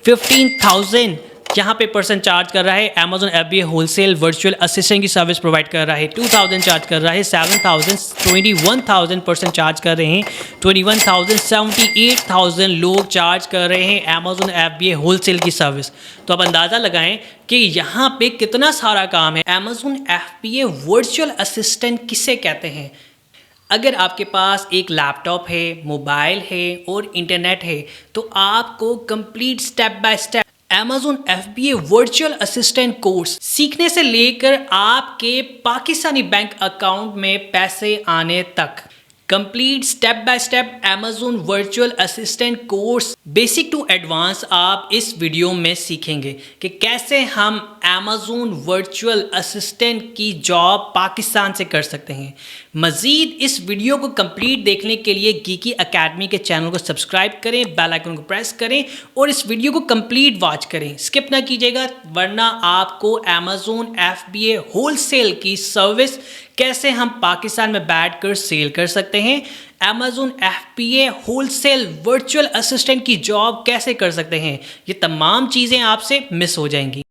15,000 यहाँ पे percent charge कर रहा है। Amazon FBA wholesale virtual assistant की सर्विस प्रोवाइड कर रहा है। 2,000 चार्ज कर रहा है। 7,000 21,000% चार्ज कर रहे हैं। 21,000 78,000 लोग चार्ज कर रहे हैं Amazon FBA होलसेल की सर्विस। तो आप अंदाज़ा लगाएं कि यहाँ पे कितना सारा काम है। Amazon FBA वर्चुअल असिस्टेंट किसे कहते हैं? अगर आपके पास एक लैपटॉप है, मोबाइल है और इंटरनेट है तो आपको complete step by step Amazon FBA virtual assistant course सीखने से लेकर आपके पाकिस्तानी बैंक अकाउंट में पैसे आने तक complete step by step Amazon virtual assistant course basic to advance आप इस वीडियो में सीखेंगे कि कैसे हम Amazon वर्चुअल असिस्टेंट की जॉब पाकिस्तान से कर सकते हैं। मज़ीद इस वीडियो को कंप्लीट देखने के लिए गीकी एकेडमी के चैनल को सब्सक्राइब करें, बेल आइकन को प्रेस करें और इस वीडियो को कंप्लीट वॉच करें, स्किप ना कीजिएगा, वरना आपको Amazon FBA होलसेल की सर्विस कैसे हम पाकिस्तान में बैठकर सेल कर सकते हैं, Amazon FBA wholesale virtual assistant की जॉब कैसे कर सकते हैं, ये तमाम चीज़ें आपसे मिस हो जाएंगी।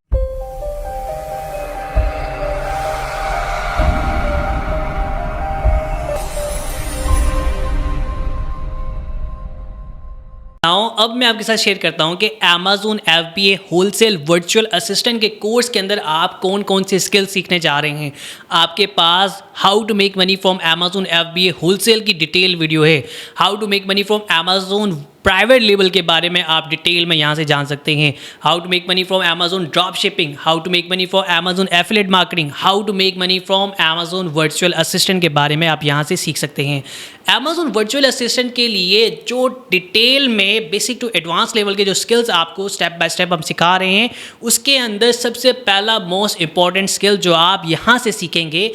अब मैं आपके साथ शेयर करता हूं कि Amazon FBA wholesale virtual assistant के कोर्स के अंदर आप कौन कौन से स्किल सीखने जा रहे हैं। आपके पास how to make money from Amazon FBA wholesale की डिटेल वीडियो है। How to make money from Amazon private label के बारे में आप डिटेल में यहाँ से जान सकते हैं। How to make money from Amazon drop shipping, how to make money from Amazon affiliate marketing, how to make money from Amazon virtual assistant के बारे में आप यहाँ से सीख सकते हैं। Amazon वर्चुअल असिस्टेंट के लिए जो डिटेल में बेसिक टू एडवांस लेवल के जो स्किल्स आपको स्टेप बाय स्टेप हम सिखा रहे हैं, उसके अंदर सबसे पहला मोस्ट इंपॉर्टेंट स्किल जो आप यहाँ से सीखेंगे,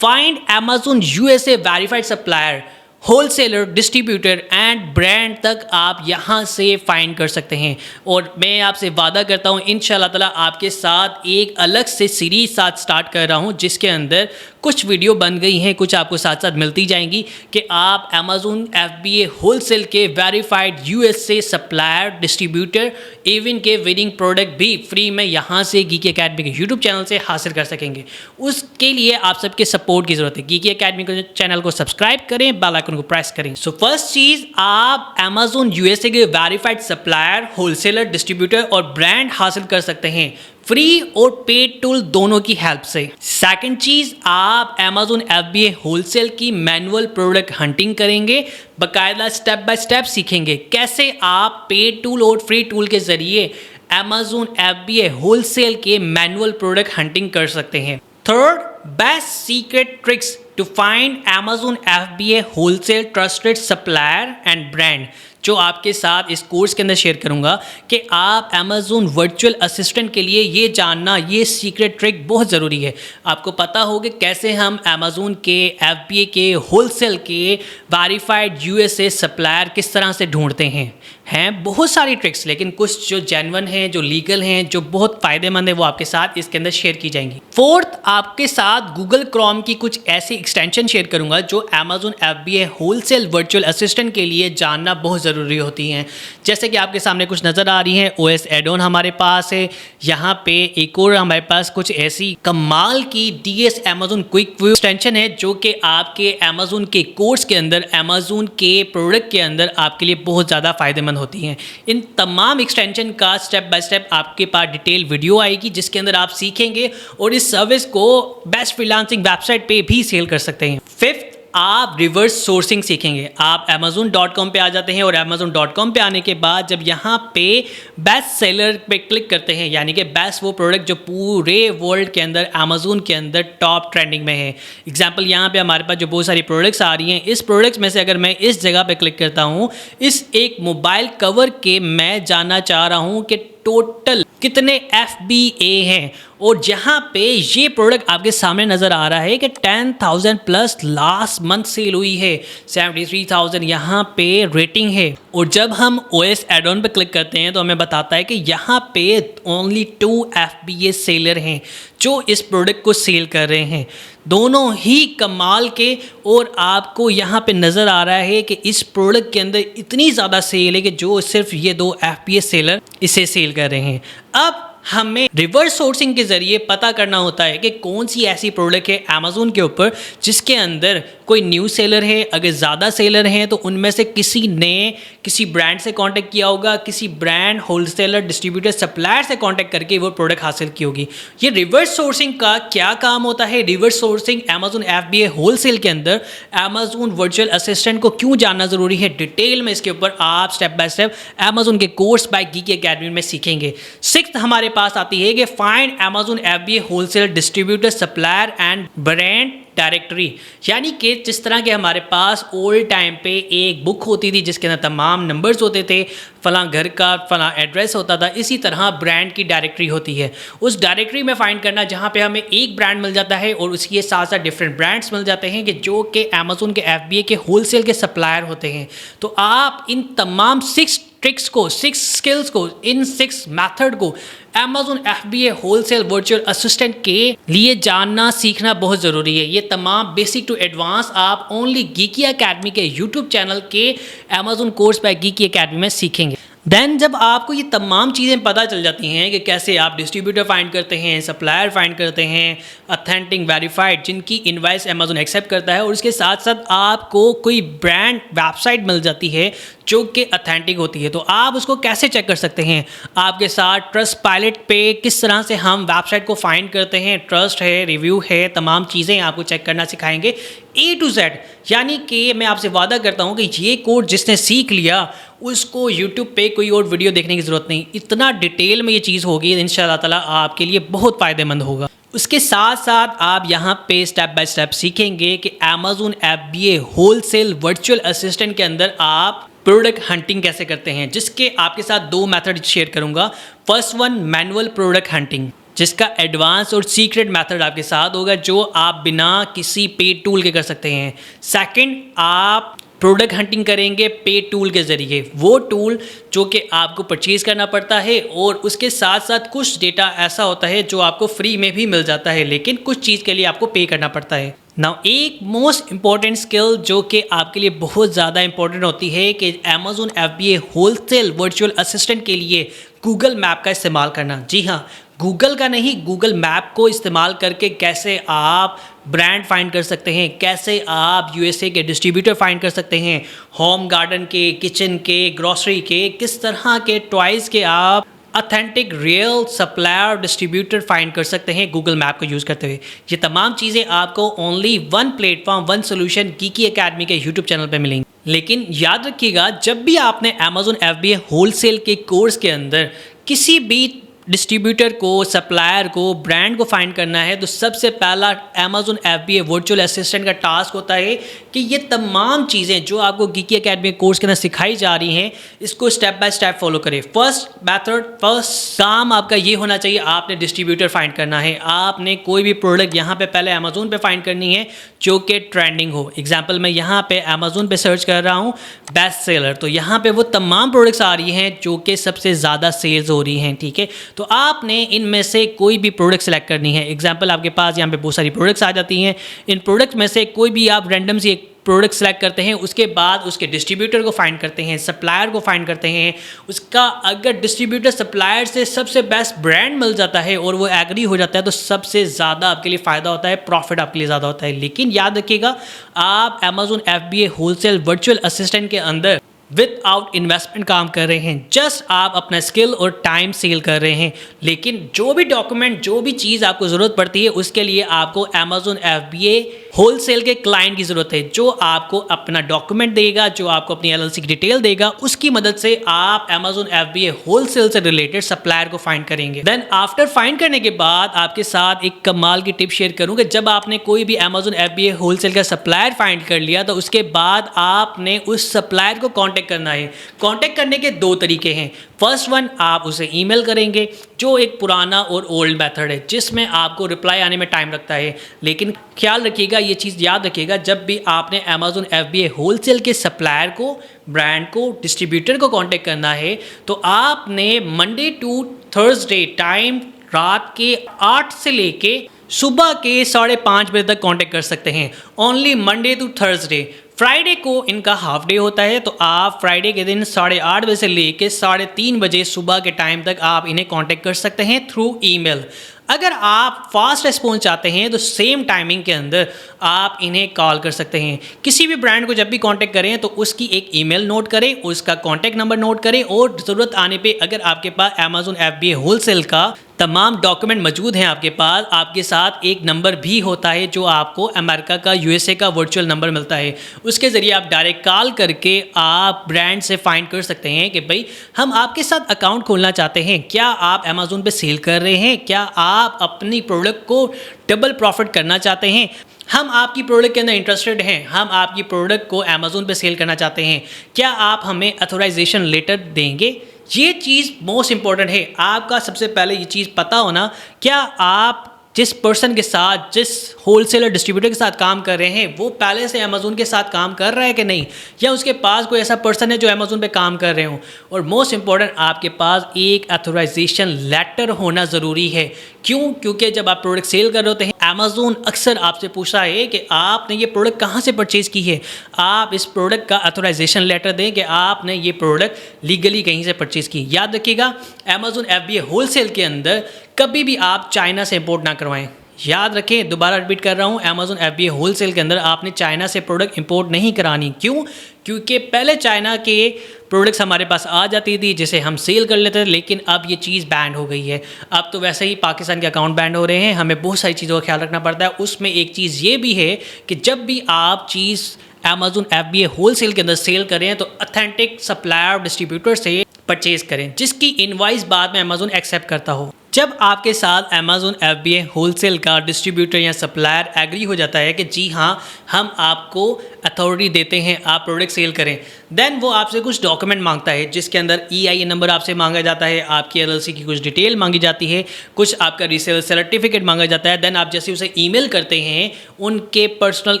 find Amazon USA verified supplier, wholesaler, distributor and brand तक आप यहाँ से फाइंड कर सकते हैं। और मैं आपसे वादा करता हूँ इंशाल्लाह ताला आपके साथ एक अलग से सीरीज साथ स्टार्ट कर रहा हूँ, जिसके अंदर कुछ वीडियो बन गई हैं, कुछ आपको साथ साथ मिलती जाएंगी कि आप Amazon FBA होलसेल के verified USA supplier, distributor, even के विनिंग प्रोडक्ट भी फ्री में यहाँ से गीकी एकेडमी के यूट्यूब चैनल से हासिल कर सकेंगे। उसके लिए आप सबके सपोर्ट की ज़रूरत है। गीकी एकेडमी के चैनल को सब्सक्राइब करें, बेल आइकन को प्रेस करें। सो फर्स्ट चीज़, आप Amazon USA के वेरीफाइड सप्लायर, होलसेलर, डिस्ट्रीब्यूटर और ब्रांड हासिल कर सकते हैं फ्री और पेड टूल दोनों की हेल्प से। सेकंड चीज़, आप Amazon FBA होलसेल की मैनुअल प्रोडक्ट हंटिंग करेंगे, बाकायदा स्टेप बाय स्टेप सीखेंगे कैसे आप पेड टूल और फ्री टूल के ज़रिए Amazon FBA होलसेल के मैनुअल प्रोडक्ट हंटिंग कर सकते हैं। Third, best secret tricks to find Amazon FBA wholesale trusted supplier and brand, जो आपके साथ इस कोर्स के अंदर शेयर करूंगा कि आप Amazon वर्चुअल असिस्टेंट के लिए ये जानना, ये सीक्रेट ट्रिक बहुत ज़रूरी है। आपको पता हो कि कैसे हम Amazon के FBA के होलसेल के वेरीफाइड USA सप्लायर किस तरह से ढूंढते हैं बहुत सारी ट्रिक्स, लेकिन कुछ जो जेन्युइन हैं, जो लीगल हैं, जो बहुत फ़ायदेमंद है, वो आपके साथ इसके अंदर शेयर की जाएंगी। फोर्थ, आपके साथ गूगल क्रोम की कुछ ऐसी एक्सटेंशन शेयर करूंगा जो Amazon FBA wholesale virtual assistant के लिए जानना बहुत ज़रूरी होती हैं। जैसे कि आपके सामने कुछ नज़र आ रही हैं, OS एडोन हमारे पास है। यहाँ पे एक और हमारे पास कुछ ऐसी कमाल की DS Amazon quick view extension है जो कि आपके Amazon के कोर्स के अंदर, Amazon के प्रोडक्ट के अंदर आपके लिए बहुत ज़्यादा फ़ायदेमंद होती हैं। इन तमाम एक्सटेंशन का स्टेप बाय स्टेप आपके पास डिटेल वीडियो आएगी, जिसके अंदर आप सीखेंगे और इस सर्विस को बेस्ट फ्रीलांसिंग वेबसाइट पे भी सेल कर सकते हैं। फिफ्थ, आप रिवर्स सोर्सिंग सीखेंगे। आप Amazon.com पे आ जाते हैं और Amazon.com पे आने के बाद जब यहाँ पे बेस्ट सेलर पे क्लिक करते हैं, यानी कि बेस्ट वो प्रोडक्ट जो पूरे वर्ल्ड के अंदर Amazon के अंदर टॉप ट्रेंडिंग में है। एग्जांपल, यहाँ पे हमारे पास जो बहुत सारी प्रोडक्ट्स आ रही हैं, इस प्रोडक्ट्स में से अगर मैं इस जगह पे क्लिक करता हूँ, इस एक मोबाइल कवर के मैं जानना चाह रहा हूँ कि टोटल कितने FBA हैं और जहाँ पे ये प्रोडक्ट आपके सामने नज़र आ रहा है कि 10,000 प्लस लास्ट मंथ सेल हुई है, 73,000 यहाँ पे रेटिंग है। और जब हम OS एड ऑन पे क्लिक करते हैं तो हमें बताता है कि यहाँ पे ओनली 2 FBA सेलर हैं जो इस प्रोडक्ट को सेल कर रहे हैं, दोनों ही कमाल के। और आपको यहाँ पे नज़र आ रहा है कि इस प्रोडक्ट के अंदर इतनी ज़्यादा सेल है कि जो सिर्फ ये 2 FBA सेलर इसे सेल कर रहे हैं। अब हमें रिवर्स सोर्सिंग के ज़रिए पता करना होता है कि कौन सी ऐसी प्रोडक्ट है अमेज़ोन के ऊपर जिसके अंदर कोई न्यू सेलर है। अगर ज़्यादा सेलर हैं तो उनमें से किसी ने किसी ब्रांड से कांटेक्ट किया होगा, किसी ब्रांड होलसेलर डिस्ट्रीब्यूटर सप्लायर से कांटेक्ट करके वो प्रोडक्ट हासिल की होगी। ये रिवर्स सोर्सिंग का क्या काम होता है, reverse sourcing Amazon FBA wholesale के अंदर अमेज़ोन वर्चुअल असिस्टेंट को क्यों जानना ज़रूरी है, डिटेल में इसके ऊपर आप स्टेप बाय स्टेप अमेज़ोन के कोर्स बाय गीकी एकेडमी में सीखेंगे। सिक्स्थ हमारे पास आती है कि find Amazon FBA wholesale distributor supplier and brand directory. यानी कि जिस तरह के हमारे पास ओल्ड टाइम पे एक बुक होती थी जिसके अंदर तमाम नंबर्स होते थे, फलां घर का फलां एड्रेस होता था, इसी तरह ब्रांड की डायरेक्टरी होती है। उस डायरेक्टरी में फाइंड करना जहाँ पे हमें एक ब्रांड मिल जाता है और उसके साथ साथ डिफरेंट ब्रांड्स मिल जाते हैं कि जो कि अमेज़ोन के FBA के होलसेल के सप्लायर होते हैं। तो आप इन तमाम 6 ट्रिक्स को, 6 स्किल्स को, इन 6 मेथड को Amazon FBA wholesale virtual assistant के लिए जानना सीखना बहुत ज़रूरी है। ये तमाम बेसिक टू एडवांस आप ओनली गीकी एकेडमी के यूट्यूब चैनल के Amazon course by Geeky Academy में सीखेंगे। देन जब आपको ये तमाम चीज़ें पता चल जाती हैं कि कैसे आप डिस्ट्रीब्यूटर फाइंड करते हैं, सप्लायर फाइंड करते हैं, ऑथेंटिक वेरीफाइड जिनकी इनवाइस अमेज़ोन एक्सेप्ट करता है, और उसके साथ साथ आपको कोई ब्रांड वेबसाइट मिल जाती है जो कि ऑथेंटिक होती है, तो आप उसको कैसे चेक कर सकते हैं। आपके साथ ट्रस्ट पायलट पे किस तरह से हम वेबसाइट को फाइंड करते हैं, ट्रस्ट है, रिव्यू है, तमाम चीज़ें आपको चेक करना सिखाएंगे A to Z। यानी कि मैं आपसे वादा करता हूँ कि ये कोर्स जिसने सीख लिया उसको यूट्यूब पे कोई और वीडियो देखने की ज़रूरत नहीं, इतना डिटेल में ये चीज़ होगी, इंशाल्लाह ताला आपके लिए बहुत फ़ायदेमंद होगा। उसके साथ साथ आप यहाँ पे स्टेप बाय स्टेप सीखेंगे कि Amazon FBA wholesale virtual assistant के अंदर आप प्रोडक्ट हंटिंग कैसे करते हैं, जिसके आपके साथ 2 मेथड शेयर करूँगा। First one manual product hunting, जिसका एडवांस और सीक्रेट मेथड आपके साथ होगा जो आप बिना किसी पेड टूल के कर सकते हैं। सेकंड, आप प्रोडक्ट हंटिंग करेंगे पेड टूल के ज़रिए, वो टूल जो कि आपको परचेज़ करना पड़ता है, और उसके साथ साथ कुछ डेटा ऐसा होता है जो आपको फ्री में भी मिल जाता है, लेकिन कुछ चीज़ के लिए आपको पे करना पड़ता है। नाउ एक मोस्ट इंपॉर्टेंट स्किल जो कि आपके लिए बहुत ज़्यादा इंपॉर्टेंट होती है कि Amazon FBA wholesale virtual assistant के लिए गूगल मैप का इस्तेमाल करना। जी हाँ, गूगल का नहीं, गूगल मैप को इस्तेमाल करके कैसे आप ब्रांड फाइंड कर सकते हैं, कैसे आप USA के डिस्ट्रीब्यूटर फाइंड कर सकते हैं, होम गार्डन के, किचन के, ग्रॉसरी के, किस तरह के टॉयज़ के आप authentic real supplier distributor find कर सकते हैं गूगल मैप को यूज़ करते हुए। ये तमाम चीज़ें आपको only one platform, one solution geeky Academy के यूट्यूब चैनल पे मिलेंगी। लेकिन याद रखिएगा, जब भी आपने अमेज़ोन FBA होलसेल के कोर्स के अंदर किसी भी डिस्ट्रीब्यूटर को, सप्लायर को, ब्रांड को फाइंड करना है, तो सबसे पहला अमेज़ोन FBA वर्चुअल असिस्टेंट का टास्क होता है कि ये तमाम चीज़ें जो आपको गीकी एकेडमी कोर्स के अंदर सिखाई जा रही हैं, इसको स्टेप बाय स्टेप फॉलो करें। फर्स्ट मेथड, फर्स्ट काम आपका ये होना चाहिए, आपने डिस्ट्रीब्यूटर फाइंड करना है। आपने कोई भी प्रोडक्ट यहाँ पे पहले अमेज़ोन पे फाइंड करनी है जो कि ट्रेंडिंग हो। एग्जाम्पल मैं यहाँ पे अमेज़ोन पे सर्च कर रहा हूँ बेस्ट सेलर, तो यहाँ पे वो तमाम प्रोडक्ट्स आ रही हैं जो कि सबसे ज़्यादा सेल्स हो रही हैं। ठीक है, तो आपने इनमें से कोई भी प्रोडक्ट सेलेक्ट करनी है। एग्जाम्पल आपके पास यहाँ पे बहुत सारी प्रोडक्ट्स आ जाती हैं, इन प्रोडक्ट्स में से कोई भी आप रैंडम सी एक प्रोडक्ट सेलेक्ट करते हैं, उसके बाद उसके डिस्ट्रीब्यूटर को फाइंड करते हैं, सप्लायर को फाइंड करते हैं। उसका अगर डिस्ट्रीब्यूटर सप्लायर से सबसे बेस्ट ब्रांड मिल जाता है और वो एग्री हो जाता है तो सबसे ज़्यादा आपके लिए फ़ायदा होता है, प्रॉफिट आपके लिए ज़्यादा होता है। लेकिन याद रखिएगा, आप Amazon FBA wholesale virtual assistant के अंदर विदाउट इन्वेस्टमेंट काम कर रहे हैं, जस्ट आप अपना स्किल और टाइम सेल कर रहे हैं। लेकिन जो भी डॉक्यूमेंट, जो भी चीज़ आपको ज़रूरत पड़ती है, उसके लिए आपको अमेज़ोन FBA होलसेल के क्लाइंट की ज़रूरत है जो आपको अपना डॉक्यूमेंट देगा, जो आपको अपनी LLC की डिटेल देगा। उसकी मदद से आप Amazon FBA होलसेल से रिलेटेड सप्लायर को फाइंड करेंगे। देन आफ्टर फाइंड करने के बाद आपके साथ एक कमाल की टिप शेयर करूंगा। जब आपने कोई भी Amazon FBA होलसेल का सप्लायर फाइंड कर लिया तो उसके बाद आपने उस सप्लायर को कांटेक्ट करना है। कांटेक्ट करने के दो तरीके हैं। फर्स्ट वन, आप उसे ईमेल करेंगे, जो एक पुराना और ओल्ड मेथड है जिसमें आपको रिप्लाई आने में टाइम लगता है। लेकिन ख्याल रखिएगा, ये चीज़ याद रखिएगा, जब भी आपने Amazon FBA होलसेल के सप्लायर को, ब्रांड को, डिस्ट्रीब्यूटर को कांटेक्ट करना है तो आपने मंडे टू थर्सडे टाइम रात के 8 से लेके सुबह के 5:30 बजे तक कांटेक्ट कर सकते हैं। Only Monday to Thursday. Friday को इनका हाफ डे होता है तो आप फ्राइडे के दिन 8:30 बजे से लेके 3:30 बजे सुबह के टाइम तक आप इन्हें कांटेक्ट कर सकते हैं थ्रू ईमेल। अगर आप फास्ट रिस्पॉन्स चाहते हैं तो सेम टाइमिंग के अंदर आप इन्हें कॉल कर सकते हैं। किसी भी ब्रांड को जब भी कांटेक्ट करें तो उसकी एक ईमेल नोट करें, उसका कांटेक्ट नंबर नोट करें और ज़रूरत आने पे अगर आपके पास Amazon FBA होलसेल का तमाम डॉक्यूमेंट मौजूद हैं आपके पास, आपके साथ एक नंबर भी होता है जो आपको अमेरिका का, USA का वर्चुअल नंबर मिलता है। उसके ज़रिए आप डायरेक्ट कॉल करके आप ब्रांड से फाइंड कर सकते हैं कि भाई हम आपके साथ अकाउंट खोलना चाहते हैं, क्या आप Amazon पे सेल कर रहे हैं, क्या आप अपनी प्रोडक्ट को डबल प्रॉफिट करना चाहते हैं, हम आपकी प्रोडक्ट के अंदर इंटरेस्टेड हैं, हम आपकी प्रोडक्ट को Amazon पे सेल करना चाहते हैं, क्या आप हमें अथोराइजेशन लेटर देंगे। ये चीज़ मोस्ट इंपॉर्टेंट है। आपका सबसे पहले ये चीज़ पता होना, क्या आप जिस पर्सन के साथ, जिस होलसेलर डिस्ट्रीब्यूटर के साथ काम कर रहे हैं वो पहले से Amazon के साथ काम कर रहा है कि नहीं, या उसके पास कोई ऐसा पर्सन है जो Amazon पे काम कर रहे हो। और मोस्ट इंपॉर्टेंट, आपके पास एक अथोराइजेशन लेटर होना ज़रूरी है। क्यों? क्योंकि जब आप प्रोडक्ट सेल कर रहे होते हैं Amazon अक्सर आपसे पूछता है कि आपने ये प्रोडक्ट कहाँ से परचेज़ की है। आप इस प्रोडक्ट का अथोराइजेशन लेटर दें कि आपने ये प्रोडक्ट लीगली कहीं से परचेज़ की। याद रखिएगा, Amazon FBA होलसेल के अंदर कभी भी आप चाइना से इंपोर्ट ना करवाएं। याद रखें, दोबारा रिपीट कर रहा हूँ, Amazon FBA होलसेल के अंदर आपने चाइना से प्रोडक्ट इंपोर्ट नहीं करानी। क्यों? क्योंकि पहले चाइना के प्रोडक्ट्स हमारे पास आ जाती थी जिसे हम सेल कर लेते थे, लेकिन अब ये चीज़ बैंड हो गई है। अब तो वैसे ही पाकिस्तान के अकाउंट बैंड हो रहे हैं, हमें बहुत सारी चीज़ों का ख्याल रखना पड़ता है। उसमें एक चीज़ ये भी है कि जब भी आप चीज़ Amazon FBA होलसेल के अंदर सेल करें तो ऑथेंटिक सप्लायर, डिस्ट्रीब्यूटर से परचेज करें जिसकी इनवॉइस बाद में Amazon एक्सेप्ट करता हो। जब आपके साथ Amazon FBA होलसेल का डिस्ट्रीब्यूटर या सप्लायर एग्री हो जाता है कि जी हाँ, हम आपको अथॉरिटी देते हैं, आप प्रोडक्ट सेल करें, देन वो आपसे कुछ डॉक्यूमेंट मांगता है जिसके अंदर EIN नंबर आपसे मांगा जाता है, आपकी LLC की कुछ डिटेल मांगी जाती है, कुछ आपका रीसेल सर्टिफिकेट मांगा जाता है। देन आप जैसे उसे ईमेल करते हैं उनके पर्सनल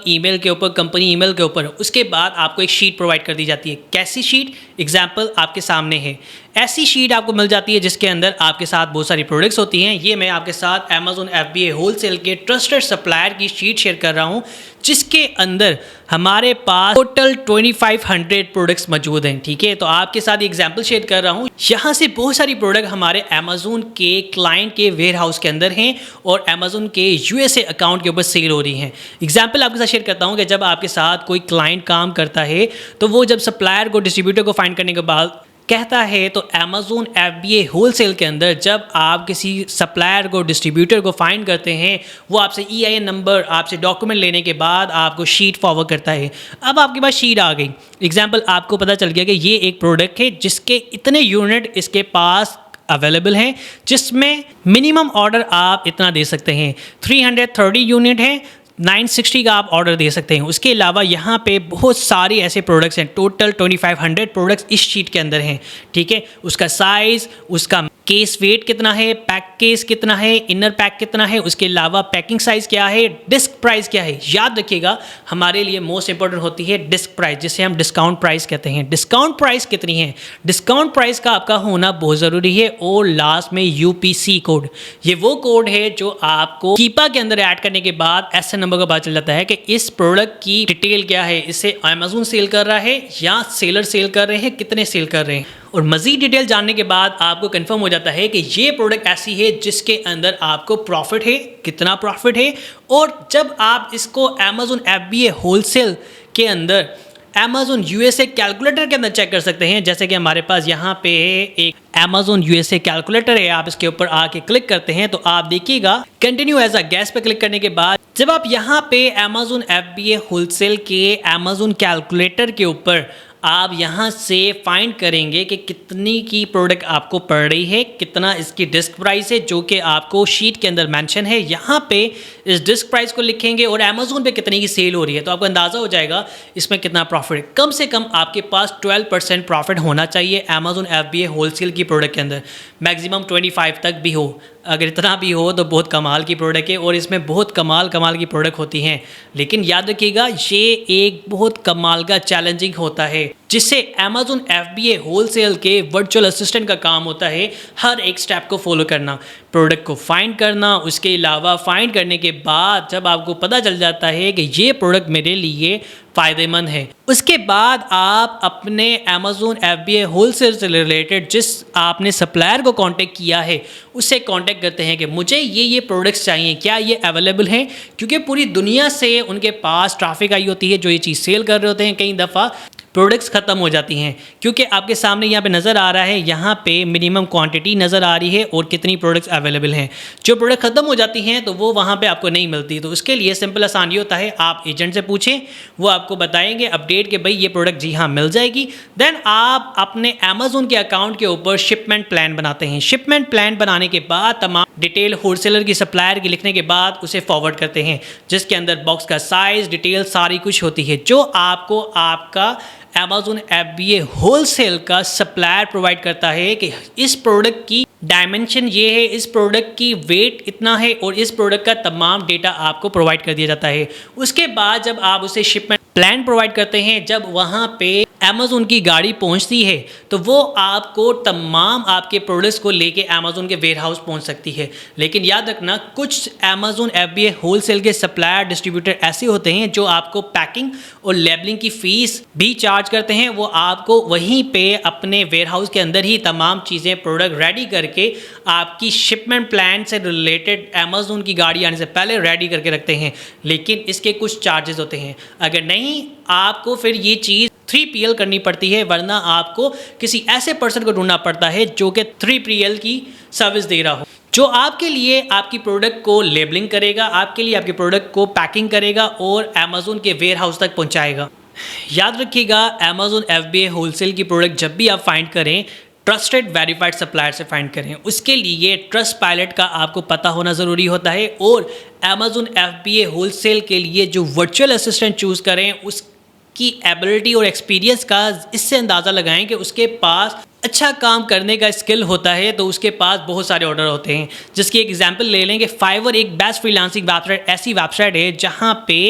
ईमेल के ऊपर, कंपनी ईमेल के ऊपर, उसके बाद आपको एक शीट प्रोवाइड कर दी जाती है। कैसी शीट? एग्जाम्पल आपके सामने है। ऐसी शीट आपको मिल जाती है जिसके अंदर आपके साथ बहुत सारी प्रोडक्ट्स होती हैं। ये मैं आपके साथ Amazon FBA होलसेल के ट्रस्टेड सप्लायर की शीट शेयर कर रहा हूँ जिसके अंदर हमारे पास टोटल 2500 प्रोडक्ट्स मौजूद हैं। ठीक है, तो आपके साथ एग्जांपल शेयर कर रहा हूँ। यहाँ से बहुत सारी प्रोडक्ट हमारे Amazon के क्लाइंट के वेयर हाउस के अंदर हैं और Amazon के USA अकाउंट के ऊपर सेल हो रही हैं। एग्जाम्पल आपके साथ शेयर करता हूँ कि जब आपके साथ कोई क्लाइंट काम करता है तो वो जब सप्लायर को, डिस्ट्रीब्यूटर को फाइंड करने के बाद कहता है तो Amazon FBA होलसेल के अंदर जब आप किसी सप्लायर को, डिस्ट्रीब्यूटर को फाइंड करते हैं, वो आपसे EIN नंबर, आपसे डॉक्यूमेंट लेने के बाद आपको शीट फॉरवर्ड करता है। अब आपके पास शीट आ गई। एग्जांपल आपको पता चल गया कि ये एक प्रोडक्ट है जिसके इतने यूनिट इसके पास अवेलेबल हैं, जिसमें मिनिमम ऑर्डर आप इतना दे सकते हैं। 330 यूनिट है, 960 का आप ऑर्डर दे सकते हैं। उसके अलावा यहाँ पे बहुत सारे ऐसे प्रोडक्ट्स हैं, टोटल 2500 प्रोडक्ट्स इस शीट के अंदर हैं। ठीक है, उसका साइज़, उसका केस वेट कितना है, पैक केस कितना है, इनर पैक कितना है, उसके अलावा पैकिंग साइज़ क्या है, डिस्क प्राइस क्या है। याद रखिएगा, हमारे लिए मोस्ट इंपॉर्टेंट होती है डिस्क प्राइस, जिसे हम डिस्काउंट प्राइस कहते हैं। डिस्काउंट प्राइस कितनी है, डिस्काउंट प्राइस का आपका होना बहुत ज़रूरी है। और लास्ट में UPC कोड, ये वो कोड है जो आपको कीपा के अंदर ऐड करने के बाद SN नंबर का पता चल जाता है कि इस प्रोडक्ट की डिटेल क्या है, इसे Amazon सेल कर रहा है या सेलर सेल कर रहे हैं, कितने सेल कर रहे हैं। और मज़ीद डिटेल जानने के बाद आपको कंफर्म हो जाता है कि ये प्रोडक्ट ऐसी है जिसके अंदर आपको प्रॉफिट है, कितना प्रॉफिट है। और जब आप इसको Amazon FBA होलसेल के अंदर Amazon USA कैलकुलेटर के अंदर चेक कर सकते हैं। जैसे कि हमारे पास यहाँ पे एक Amazon USA कैलकुलेटर है, आप इसके ऊपर आके क्लिक करते हैं तो आप देखिएगा कंटिन्यू एज अ गेस्ट पे क्लिक करने के बाद जब आप यहाँ पे अमेज़न FBA होलसेल के अमेज़न कैलकुलेटर के ऊपर आप यहाँ से फाइंड करेंगे कि कितनी की प्रोडक्ट आपको पड़ रही है, कितना इसकी डिस्क प्राइस है, जो कि आपको शीट के अंदर मेंशन है। यहाँ पे इस डिस्क प्राइस को लिखेंगे और अमेज़न पे कितनी की सेल हो रही है, तो आपको अंदाज़ा हो जाएगा इसमें कितना प्रॉफिट है। कम से कम आपके पास 12% प्रॉफिट होना चाहिए अमेज़न FBA होलसेल की प्रोडक्ट के अंदर, मैक्सिमम 25 तक भी हो। अगर इतना भी हो तो बहुत कमाल की प्रोडक्ट है और इसमें बहुत कमाल की प्रोडक्ट होती हैं। लेकिन याद रखिएगा ये एक बहुत कमाल का चैलेंजिंग होता है, जिससे अमेज़न FBA होलसेल के वर्चुअल असिस्टेंट का काम होता है हर एक स्टेप को फॉलो करना, प्रोडक्ट को फाइंड करना। उसके अलावा फाइंड करने के बाद जब आपको पता चल जाता है कि ये प्रोडक्ट मेरे लिए फ़ायदेमंद है, उसके बाद आप अपने अमेज़न FBA होलसेल से रिलेटेड जिस आपने सप्लायर को कांटेक्ट किया है उससे कांटेक्ट करते हैं कि मुझे ये प्रोडक्ट्स चाहिए, क्या ये अवेलेबल हैं। क्योंकि पूरी दुनिया से उनके पास ट्रैफिक आई होती है जो ये चीज़ सेल कर रहे होते हैं। कई दफ़ा प्रोडक्ट्स ख़त्म हो जाती हैं, क्योंकि आपके सामने यहाँ पे नज़र आ रहा है, यहाँ पे मिनिमम क्वांटिटी नज़र आ रही है और कितनी प्रोडक्ट्स अवेलेबल हैं। जो प्रोडक्ट ख़त्म हो जाती हैं तो वो वहाँ पे आपको नहीं मिलती। तो उसके लिए सिंपल आसान ये होता है, आप एजेंट से पूछें, वो आपको बताएंगे अपडेट कि भाई ये प्रोडक्ट जी हाँ मिल जाएगी। देन आप अपने अमेज़न के अकाउंट के ऊपर शिपमेंट प्लान बनाते हैं। शिपमेंट प्लान बनाने के बाद तमाम डिटेल होलसेलर की सप्लायर की लिखने के बाद उसे फॉरवर्ड करते हैं, जिसके अंदर बॉक्स का साइज़, डिटेल सारी कुछ होती है, जो आपको आपका अमेज़न FBA होलसेल का सप्लायर प्रोवाइड करता है कि इस प्रोडक्ट की डायमेंशन ये है, इस प्रोडक्ट की वेट इतना है और इस प्रोडक्ट का तमाम डेटा आपको प्रोवाइड कर दिया जाता है। उसके बाद जब आप उसे शिपमेंट प्लान प्रोवाइड करते हैं, जब वहाँ पे अमेज़न की गाड़ी पहुँचती है तो वो आपको तमाम आपके प्रोडक्ट्स को लेके अमेज़न के वेयर हाउस पहुँच सकती है। लेकिन याद रखना, कुछ अमेज़न FBA होलसेल के सप्लायर डिस्ट्रीब्यूटर ऐसे होते हैं जो आपको पैकिंग और लेबलिंग की फ़ीस भी चार्ज करते हैं। वो आपको वहीं पे अपने वेयर हाउस के अंदर ही तमाम चीज़ें प्रोडक्ट रेडी करके आपकी शिपमेंट प्लान से रिलेटेड अमेज़न की गाड़ी आने से पहले रेडी करके रखते हैं। लेकिन इसके कुछ चार्जेस होते हैं, अगर नहीं आपको फिर ये चीज़ 3PL करनी पड़ती है, वरना आपको किसी ऐसे पर्सन को ढूंढना पड़ता है जो कि 3PL की सर्विस दे रहा हो, जो आपके लिए आपकी प्रोडक्ट को लेबलिंग करेगा, आपके लिए आपके प्रोडक्ट को पैकिंग करेगा और अमेज़न के वेयर हाउस तक पहुंचाएगा। याद रखिएगा, अमेज़न FBA होलसेल की प्रोडक्ट जब भी आप फाइंड करें, ट्रस्टेड वेरीफाइड सप्लायर से फाइंड करें। उसके लिए ट्रस्ट पायलट का आपको पता होना ज़रूरी होता है और अमेज़न FBA होलसेल के लिए जो वर्चुअल असिस्टेंट चूज़ करें उसकी एबिलिटी और एक्सपीरियंस का इससे अंदाज़ा लगाएं कि उसके पास अच्छा काम करने का स्किल होता है, तो उसके पास बहुत सारे ऑर्डर होते हैं। जिसकी एक एग्जांपल ले लें कि फाइवर एक बेस्ट फ्रीलांसिंग वेबसाइट ऐसी वेबसाइट है जहां पे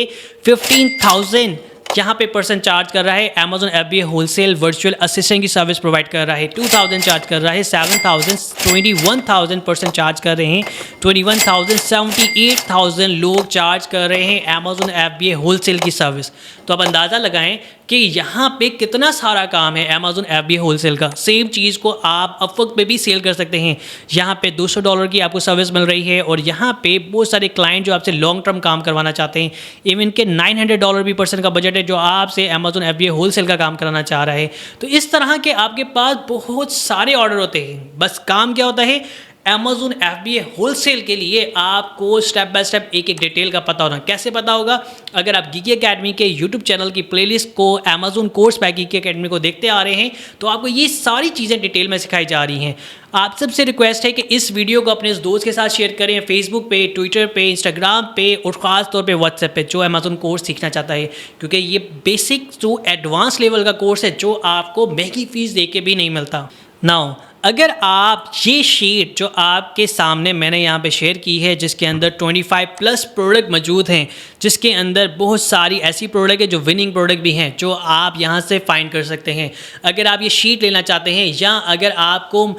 15,000 यहाँ पे पर्सन चार्ज कर रहा है। Amazon FBA wholesale virtual assistant की सर्विस प्रोवाइड कर रहा है, 2,000 चार्ज कर रहा है, 7,000 21,000 पर्सन चार्ज कर रहे हैं, 21,000 78,000 लोग चार्ज कर रहे हैं अमेज़न FBA होलसेल की सर्विस। तो आप अंदाज़ा लगाएं कि यहाँ पे कितना सारा काम है अमेज़न FBA होलसेल का। सेम चीज़ को आप अपवर्क पे भी सेल कर सकते हैं। यहाँ पे $200 की आपको सर्विस मिल रही है और यहाँ पे बहुत सारे क्लाइंट जो आपसे लॉन्ग टर्म काम करवाना चाहते हैं, इवन के $900 भी पर्सन का बजट है जो आपसे अमेज़न FBA होलसेल का काम कराना चाह रहा है। तो इस तरह के आपके पास बहुत सारे ऑर्डर होते हैं। बस काम क्या होता है, अमेज़न FBA होलसेल के लिए आपको स्टेप बाय स्टेप एक एक डिटेल का पता होना। कैसे पता होगा? अगर आप गिगी एकेडमी के यूट्यूब चैनल की प्लेलिस्ट को Amazon course by Geeky Academy को देखते आ रहे हैं तो आपको ये सारी चीज़ें डिटेल में सिखाई जा रही हैं। आप सबसे रिक्वेस्ट है कि इस वीडियो को अपने दोस्त के साथ शेयर करें, फेसबुक पे, ट्विटर पे, इंस्टाग्राम पे और ख़ास तौर पे व्हाट्सएप पे, जो अमेज़न कोर्स सीखना चाहता है। क्योंकि ये बेसिक जो एडवांस लेवल का कोर्स है जो आपको महंगी फ़ीस दे के भी नहीं मिलता। नाउ अगर आप ये शीट जो आपके सामने मैंने यहाँ पे शेयर की है, जिसके अंदर 25+ प्रोडक्ट मौजूद हैं, जिसके अंदर बहुत सारी ऐसी प्रोडक्ट है जो विनिंग प्रोडक्ट भी हैं, जो आप यहाँ से फाइंड कर सकते हैं। अगर आप ये शीट लेना चाहते हैं या अगर आपको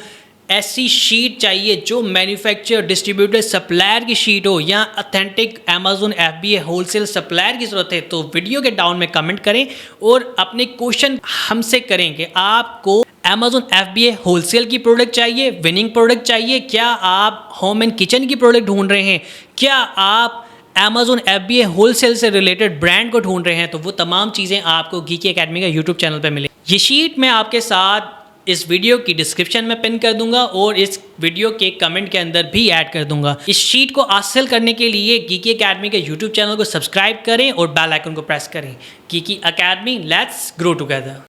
ऐसी शीट चाहिए जो मैन्युफैक्चरर, डिस्ट्रीब्यूटर, सप्लायर की शीट हो या authentic Amazon FBA wholesale supplier की ज़रूरत है, तो वीडियो के डाउन में कमेंट करें और अपने क्वेश्चन हमसे करें कि आपको अमेज़न FBA होलसेल की प्रोडक्ट चाहिए, विनिंग प्रोडक्ट चाहिए, क्या आप होम एंड किचन की प्रोडक्ट ढूंढ रहे हैं, क्या आप अमेज़न FBA होलसेल से रिलेटेड ब्रांड को ढूंढ रहे हैं, तो वो तमाम चीज़ें आपको गिगी एकेडमी का यूट्यूब चैनल पे मिले। ये शीट मैं आपके साथ इस वीडियो की डिस्क्रिप्शन में पिन कर दूंगा और इस वीडियो के कमेंट के अंदर भी ऐड कर दूंगा। इस शीट को हासिल करने के लिए गीकी अकेडमी के यूट्यूब चैनल को सब्सक्राइब करें और बेल आइकन को प्रेस करें। Geeky academy, let's grow together.